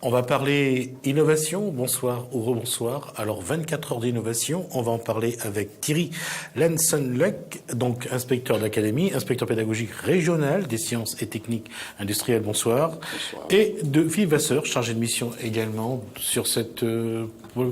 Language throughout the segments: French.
On va parler innovation, bonsoir ou rebonsoir. Alors 24 heures d'innovation, on va en parler avec Thierry Lenson-Luck, donc inspecteur d'académie, inspecteur pédagogique régional des sciences et techniques industrielles, bonsoir. Bonsoir. Et de Philippe Vasseur, chargé de mission également sur cette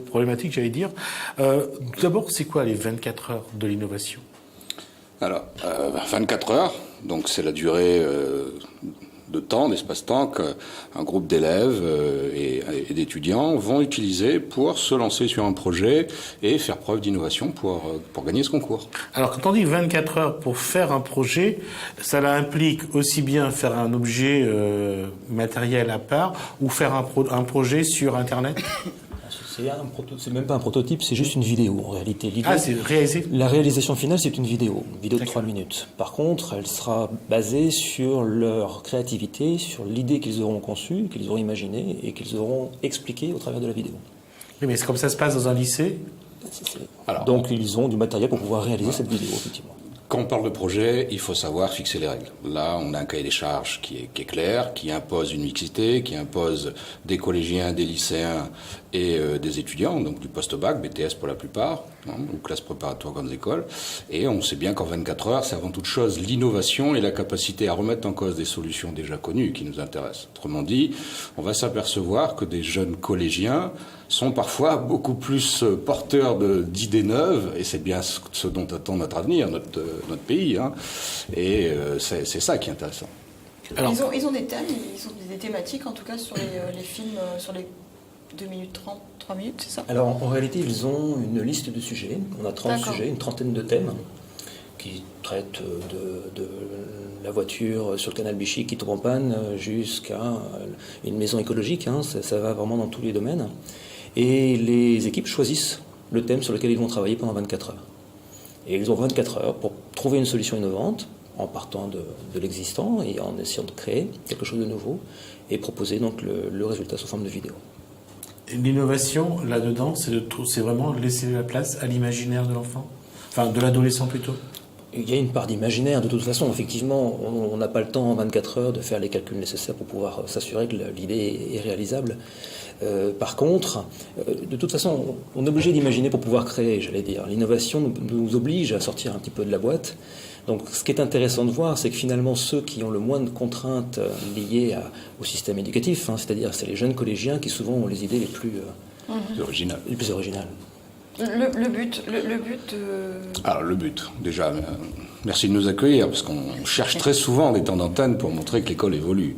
problématique, j'allais dire. D'abord, c'est quoi les 24 heures de l'innovation ? Alors, 24 heures, donc c'est la durée de temps, d'espace-temps qu'un groupe d'élèves et d'étudiants vont utiliser pour se lancer sur un projet et faire preuve d'innovation pour gagner ce concours. Alors, quand on dit 24 heures pour faire un projet, ça implique aussi bien faire un objet matériel à part ou faire un projet sur Internet ? C'est même pas un prototype, c'est juste une vidéo en réalité. C'est réalisé ? La réalisation finale, c'est une vidéo de 3 minutes. Par contre, elle sera basée sur leur créativité, sur l'idée qu'ils auront conçue, qu'ils auront imaginée et qu'ils auront expliquée au travers de la vidéo. Oui, mais c'est comme ça se passe dans un lycée ? Donc ils ont du matériel pour pouvoir réaliser cette vidéo, effectivement. Quand on parle de projet, il faut savoir fixer les règles. Là, on a un cahier des charges qui est clair, qui impose une mixité, qui impose des collégiens, des lycéens et des étudiants, donc du post-bac, BTS pour la plupart, ou classes préparatoires grandes écoles. Et on sait bien qu'en 24 heures, c'est avant toute chose l'innovation et la capacité à remettre en cause des solutions déjà connues qui nous intéressent. Autrement dit, on va s'apercevoir que des jeunes collégiens sont parfois beaucoup plus porteurs d'idées neuves, et c'est bien ce dont attend notre avenir, notre pays, et c'est ça qui est intéressant. Alors, ils ont des thèmes, ils ont des thématiques en tout cas sur les films, sur les 2 minutes 30, 3 minutes, c'est ça ? Alors en réalité, ils ont une liste de sujets, on a 30 sujets, une trentaine de thèmes qui traitent de la voiture sur le canal Vichy qui tombe en panne jusqu'à une maison écologique, ça va vraiment dans tous les domaines. Et les équipes choisissent le thème sur lequel ils vont travailler pendant 24 heures. Et ils ont 24 heures pour trouver une solution innovante en partant de l'existant et en essayant de créer quelque chose de nouveau et proposer donc le résultat sous forme de vidéo. Et l'innovation, là-dedans, c'est vraiment laisser la place à l'imaginaire de l'enfant ? Enfin, de l'adolescent plutôt ? Il y a une part d'imaginaire, de toute façon. Effectivement, on n'a pas le temps en 24 heures de faire les calculs nécessaires pour pouvoir s'assurer que l'idée est réalisable. Par contre, de toute façon, on est obligé d'imaginer pour pouvoir créer, j'allais dire. L'innovation nous oblige à sortir un petit peu de la boîte. Donc, ce qui est intéressant de voir, c'est que finalement, ceux qui ont le moins de contraintes liées au système éducatif, c'est-à-dire c'est les jeunes collégiens qui souvent ont les idées les plus originales. Le but Alors le but, déjà, merci de nous accueillir, parce qu'on cherche très souvent des temps d'antenne pour montrer que l'école évolue.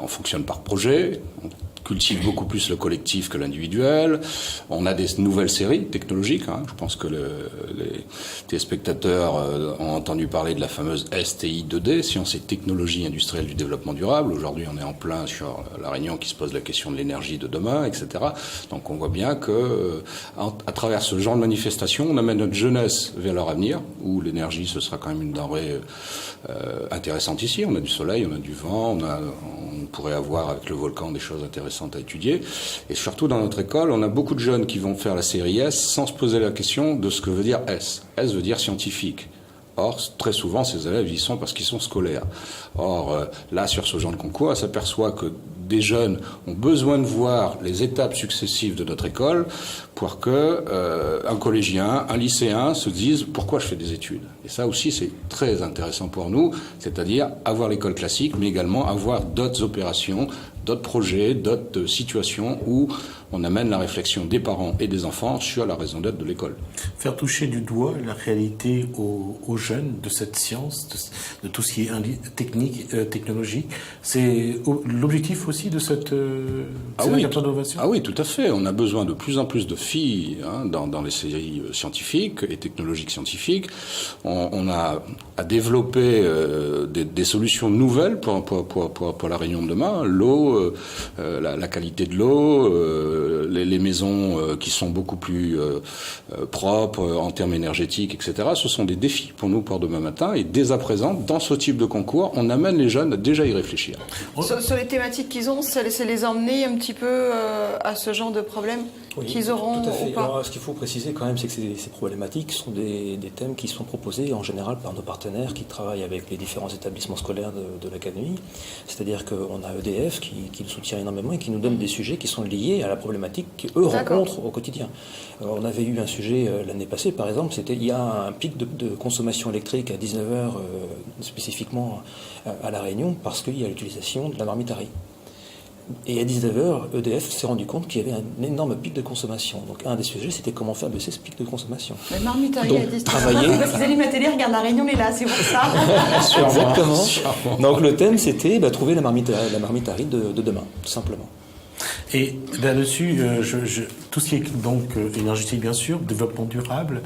On fonctionne par projet, on cultive beaucoup plus le collectif que l'individuel. On a des nouvelles séries technologiques. Je pense que les téléspectateurs ont entendu parler de la fameuse STI 2D, Sciences et Technologies Industrielles du Développement Durable. Aujourd'hui, on est en plein sur la réunion qui se pose la question de l'énergie de demain, etc. Donc on voit bien que à travers ce genre de manifestation, on amène notre jeunesse vers leur avenir, où l'énergie, ce sera quand même une denrée intéressante ici. On a du soleil, on a du vent, on pourrait avoir avec le volcan des choses intéressantes à étudier. Et surtout dans notre école, on a beaucoup de jeunes qui vont faire la série S sans se poser la question de ce que veut dire S. S veut dire scientifique. Or, très souvent, ces élèves y sont parce qu'ils sont scolaires. Or, là, sur ce genre de concours, on s'aperçoit que des jeunes ont besoin de voir les étapes successives de notre école pour que un collégien, un lycéen se dise pourquoi je fais des études. Et ça aussi, c'est très intéressant pour nous, c'est-à-dire avoir l'école classique, mais également avoir d'autres opérations, d'autres projets, d'autres situations où on amène la réflexion des parents et des enfants sur la raison d'être de l'école. Faire toucher du doigt la réalité aux jeunes de cette science, de tout ce qui est technique, technologique, c'est l'objectif aussi de cette innovation. Ah oui, tout à fait. On a besoin de plus en plus de filles dans les séries scientifiques et technologiques scientifiques. On a à développer des solutions nouvelles pour la réunion de demain. L'eau, la qualité de l'eau, les maisons qui sont beaucoup plus propres en termes énergétiques, etc. Ce sont des défis pour nous pour demain matin. Et dès à présent, dans ce type de concours, on amène les jeunes à déjà y réfléchir. Sur les thématiques qu'ils ont, c'est les emmener un petit peu à ce genre de problème qu'ils auront tout à fait. ou pas. Alors, ce qu'il faut préciser quand même, c'est que ces problématiques sont des thèmes qui sont proposés en général par nos partenaires qui travaillent avec les différents établissements scolaires de l'Académie. C'est-à-dire qu'on a EDF qui nous soutient énormément et qui nous donne des sujets qui sont liés à la problématique qu'eux rencontrent au quotidien. On avait eu un sujet l'année passée, par exemple, il y a un pic de consommation électrique à 19h spécifiquement à La Réunion parce qu'il y a l'utilisation de la marmite à riz. Et à 19h, EDF s'est rendu compte qu'il y avait un énorme pic de consommation. Donc un des sujets, c'était comment faire baisser ce pic de consommation. Mais marmite à riz à 19h. Travailler... Parce qu'ils allument la télé, regardent La Réunion, mais là, c'est pour ça. Exactement. Donc le thème, c'était trouver la marmite à riz de demain, tout simplement. Et là-dessus, tout ce qui est donc énergétique, bien sûr, développement durable,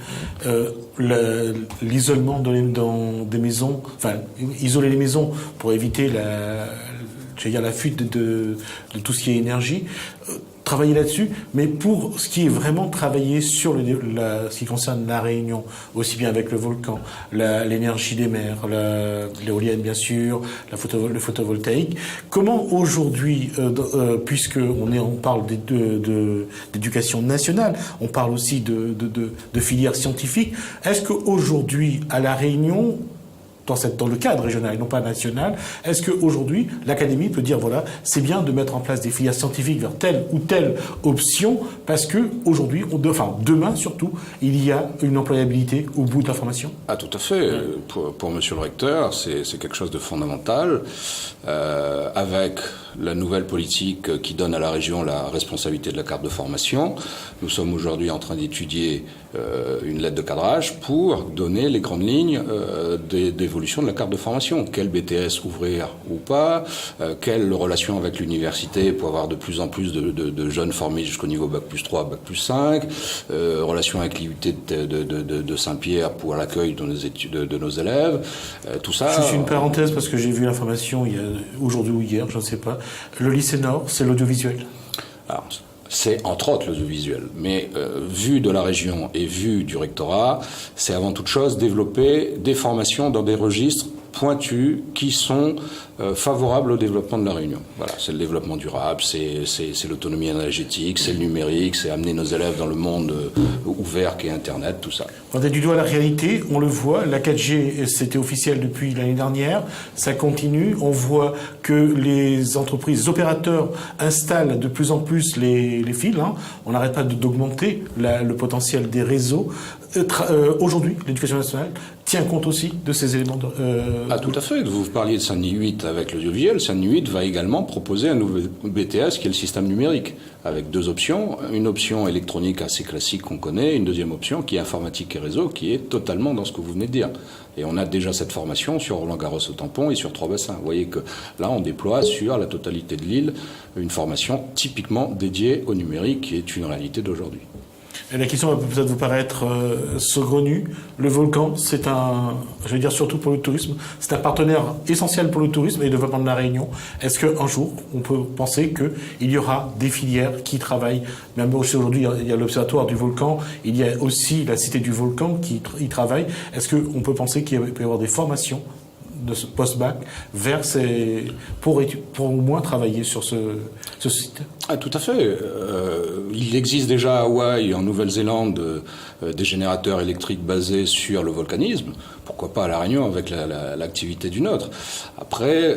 l'isolement dans des maisons, enfin, isoler les maisons pour éviter la fuite de tout ce qui est énergie, travailler là-dessus, mais pour ce qui est vraiment travailler sur ce qui concerne la Réunion, aussi bien avec le volcan, l'énergie des mers, l'éolienne bien sûr, le photovoltaïque, comment aujourd'hui, puisque on parle d'éducation nationale, on parle aussi de filières scientifiques, est-ce qu'aujourd'hui, à la Réunion, dans le cadre régional et non pas national, est-ce qu'aujourd'hui, l'Académie peut dire, voilà, c'est bien de mettre en place des filières scientifiques vers telle ou telle option, parce qu'aujourd'hui, demain surtout, il y a une employabilité au bout de la formation? Ah, tout à fait. Pour monsieur le recteur, c'est quelque chose de fondamental. Avec la nouvelle politique qui donne à la région la responsabilité de la carte de formation, nous sommes aujourd'hui en train d'étudier une lettre de cadrage pour donner les grandes lignes d'évolution de la carte de formation. Quel BTS ouvrir ou pas, quelle relation avec l'université pour avoir de plus en plus de jeunes formés jusqu'au niveau Bac plus 3, Bac plus 5, relation avec l'IUT de Saint-Pierre pour l'accueil de nos élèves, tout ça. Juste une parenthèse parce que j'ai vu l'information aujourd'hui ou hier, je ne sais pas. Le lycée Nord, c'est l'audiovisuel. Alors, c'est entre autres l'audiovisuel, mais vu de la région et vu du rectorat, c'est avant toute chose développer des formations dans des registres pointus qui sont favorables au développement de la Réunion. Voilà, c'est le développement durable, c'est l'autonomie énergétique, c'est le numérique, c'est amener nos élèves dans le monde ouvert qu'est Internet, tout ça. On est du doigt à la réalité, on le voit, la 4G c'était officiel depuis l'année dernière, ça continue, on voit que les entreprises, les opérateurs installent de plus en plus les fils, on n'arrête pas d'augmenter le potentiel des réseaux. Aujourd'hui, l'éducation nationale tient compte aussi de ces éléments tout à fait. Vous parliez de Saint-Denis 8 avec l'audiovisuel. Saint-Denis 8 va également proposer un nouveau BTS qui est le système numérique, avec deux options. Une option électronique assez classique qu'on connaît, une deuxième option qui est informatique et réseau, qui est totalement dans ce que vous venez de dire. Et on a déjà cette formation sur Roland-Garros au tampon et sur 3 bassins. Vous voyez que là, on déploie sur la totalité de l'île une formation typiquement dédiée au numérique, qui est une réalité d'aujourd'hui. Et la question va peut-être vous paraître saugrenue. Le volcan, surtout pour le tourisme, c'est un partenaire essentiel pour le tourisme et le développement de la Réunion. Est-ce qu'un jour, on peut penser qu'il y aura des filières qui travaillent, même aujourd'hui, il y a l'Observatoire du volcan, il y a aussi la Cité du volcan qui y travaille. Est-ce qu'on peut penser qu'il peut y avoir des formations de ce post-bac pour au moins travailler sur ce site? Ah, tout à fait. Il existe déjà à Hawaï et en Nouvelle-Zélande des générateurs électriques basés sur le volcanisme. Pourquoi pas à La Réunion avec l'activité du nôtre. Après,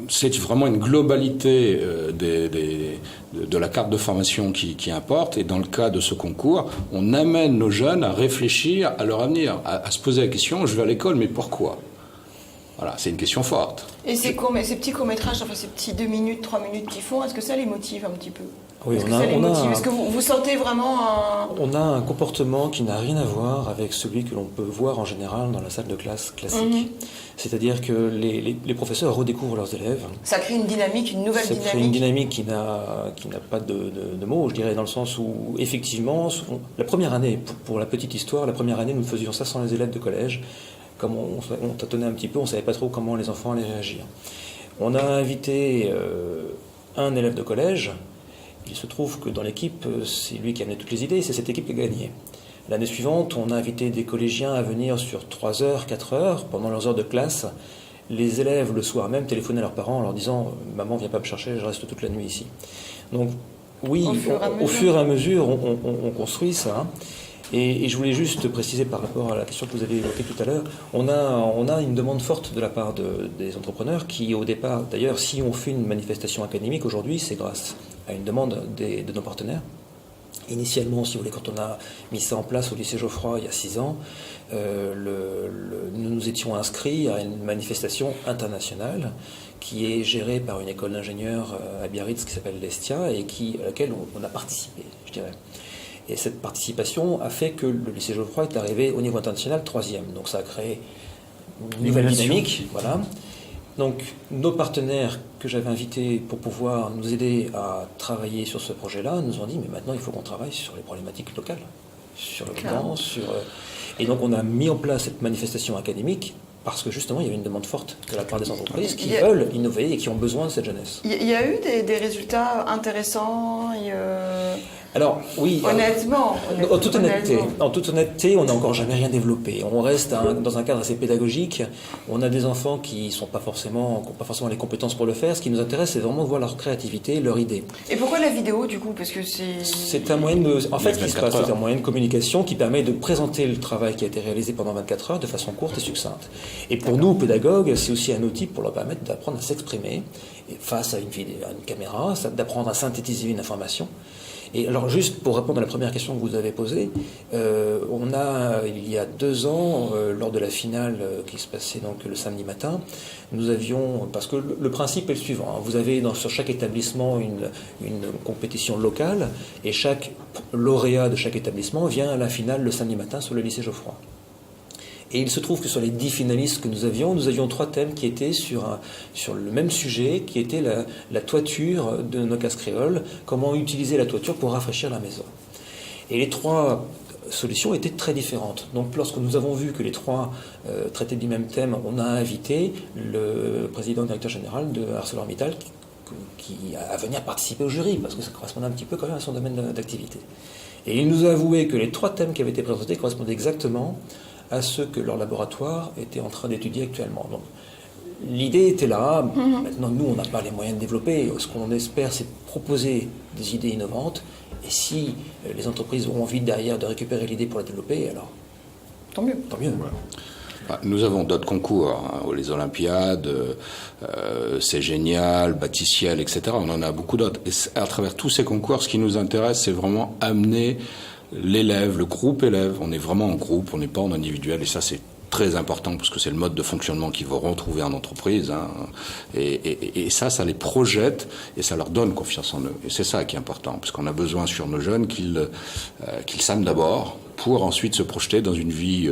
c'est vraiment une globalité de la carte de formation qui importe. Et dans le cas de ce concours, on amène nos jeunes à réfléchir à leur avenir, à se poser la question, je vais à l'école, mais pourquoi ? Voilà, c'est une question forte. Et ces petits courts-métrages, enfin ces petits 2 minutes, 3 minutes qu'ils font, est-ce que ça les motive un petit peu? Oui, Est-ce que vous sentez vraiment On a un comportement qui n'a rien à voir avec celui que l'on peut voir en général dans la salle de classe classique. C'est-à-dire que les professeurs redécouvrent leurs élèves. Ça crée une dynamique, une nouvelle dynamique. Ça crée une dynamique qui n'a pas de mots, je dirais, dans le sens où, effectivement, la première année, pour la petite histoire, la première année, nous faisions ça sans les élèves de collège. Comme on tâtonnait un petit peu, on ne savait pas trop comment les enfants allaient réagir. On a invité un élève de collège. Il se trouve que dans l'équipe, c'est lui qui amenait toutes les idées, et c'est cette équipe qui a gagné. L'année suivante, on a invité des collégiens à venir sur 3 heures, 4 heures, pendant leurs heures de classe, les élèves, le soir même, téléphonaient à leurs parents en leur disant « Maman, viens pas me chercher, je reste toute la nuit ici ». Donc, oui, au fur et à mesure, on construit ça. Et je voulais juste préciser par rapport à la question que vous avez évoquée tout à l'heure, on a une demande forte de la part des entrepreneurs qui, au départ, d'ailleurs, si on fait une manifestation académique aujourd'hui, c'est grâce à une demande de nos partenaires. Initialement, si vous voulez, quand on a mis ça en place au lycée Geoffroy il y a 6 ans, nous étions inscrits à une manifestation internationale qui est gérée par une école d'ingénieurs à Biarritz qui s'appelle l'Estia et à laquelle on a participé, je dirais. Et cette participation a fait que le lycée Geoffroy est arrivé au niveau international 3e. Donc ça a créé une nouvelle dynamique. Voilà. Donc nos partenaires que j'avais invités pour pouvoir nous aider à travailler sur ce projet-là nous ont dit mais maintenant il faut qu'on travaille sur les problématiques locales, sur le plan, et donc on a mis en place cette manifestation académique parce que justement il y avait une demande forte de la part des entreprises qui veulent innover et qui ont besoin de cette jeunesse. Il y a eu des résultats intéressants Alors, oui. Honnêtement. En toute honnêteté, on n'a encore jamais rien développé. On reste dans un cadre assez pédagogique. On a des enfants qui n'ont pas forcément les compétences pour le faire. Ce qui nous intéresse, c'est vraiment de voir leur créativité, leur idée. Et pourquoi la vidéo, du coup? Parce que c'est un moyen de... En fait, ce qui se passe, c'est un moyen de communication qui permet de présenter le travail qui a été réalisé pendant 24 heures de façon courte et succincte. Et pour nous, pédagogues, c'est aussi un outil pour leur permettre d'apprendre à s'exprimer face à une caméra, d'apprendre à synthétiser une information. Et alors, juste pour répondre à la première question que vous avez posée, il y a 2 ans, lors de la finale qui se passait donc le samedi matin, nous avions, parce que le principe est le suivant, vous avez sur chaque établissement une compétition locale, et chaque lauréat de chaque établissement vient à la finale le samedi matin sur le lycée Geoffroy. Et il se trouve que sur les 10 finalistes que nous avions 3 thèmes qui étaient sur le même sujet, qui était la toiture de nos cases créoles, comment utiliser la toiture pour rafraîchir la maison. Et les 3 solutions étaient très différentes. Donc lorsque nous avons vu que les 3 traitaient du même thème, on a invité le président et directeur général de ArcelorMittal à venir participer au jury, parce que ça correspondait un petit peu quand même à son domaine d'activité. Et il nous a avoué que les 3 thèmes qui avaient été présentés correspondaient exactement à ceux que leur laboratoire était en train d'étudier actuellement. Donc, l'idée était là. Maintenant, nous, on n'a pas les moyens de développer. Ce qu'on espère, c'est proposer des idées innovantes. Et si les entreprises ont envie derrière de récupérer l'idée pour la développer, alors tant mieux. Tant mieux. Nous avons d'autres concours, les Olympiades, C'est Génial, Bâticiel, etc. On en a beaucoup d'autres. Et à travers tous ces concours, ce qui nous intéresse, c'est vraiment amener l'élève, le groupe élève. On est vraiment en groupe, on n'est pas en individuel, et ça c'est très important parce que c'est le mode de fonctionnement qu'ils vont retrouver en entreprise. Et ça les projette et ça leur donne confiance en eux. Et c'est ça qui est important, parce qu'on a besoin sur nos jeunes qu'ils s'aiment d'abord pour ensuite se projeter dans une vie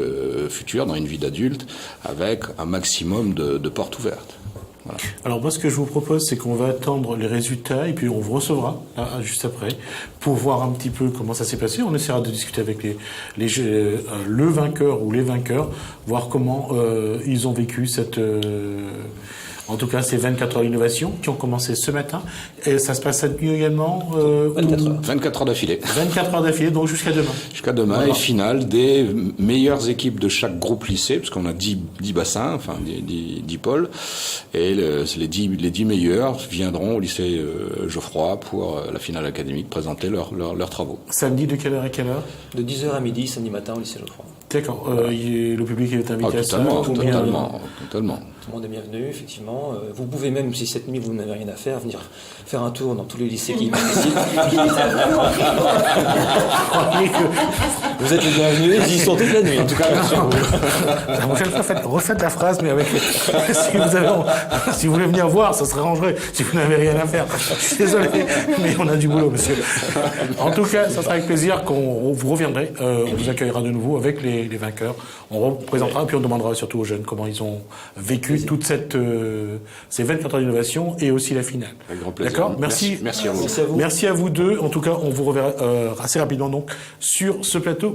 future, dans une vie d'adulte, avec un maximum de portes ouvertes. Voilà. Alors moi, ce que je vous propose, c'est qu'on va attendre les résultats et puis on vous recevra là, juste après pour voir un petit peu comment ça s'est passé. On essaiera de discuter avec le vainqueur ou les vainqueurs, voir comment ils ont vécu en tout cas, ces 24 heures d'innovation qui ont commencé ce matin. Et ça se passe cette nuit également 24 heures d'affilée. 24 heures d'affilée, donc jusqu'à demain. Jusqu'à demain, voilà. Et finale des meilleures équipes de chaque groupe lycée, parce qu'on a 10 bassins, enfin 10 pôles. Et les 10 meilleurs viendront au lycée Geoffroy pour la finale académique présenter leurs travaux. Samedi, de quelle heure à quelle heure? De 10h à midi, samedi matin au lycée Geoffroy. D'accord. Le public est invité à ça? Totalement. Tout le monde est bienvenu, effectivement. Vous pouvez même, si cette nuit vous n'avez rien à faire, venir faire un tour dans tous les lycées qui y participent. Vous êtes les bienvenus, ils y sont toute la nuit. En tout cas, merci à vous. Refaites la phrase, mais avec si vous voulez venir voir, ça se arrangerait. Si vous n'avez rien à faire. Je suis désolé, mais on a du boulot, monsieur. En tout cas, ça sera avec plaisir qu'on vous reviendrez. On vous accueillera de nouveau avec les vainqueurs. On représentera, puis on demandera surtout aux jeunes comment ils ont vécu toute ces 24 heures d'innovation et aussi la finale. Avec grand plaisir. D'accord. Merci. Merci à vous. Merci à vous. Merci à vous deux. En tout cas, on vous reverra assez rapidement donc sur ce plateau.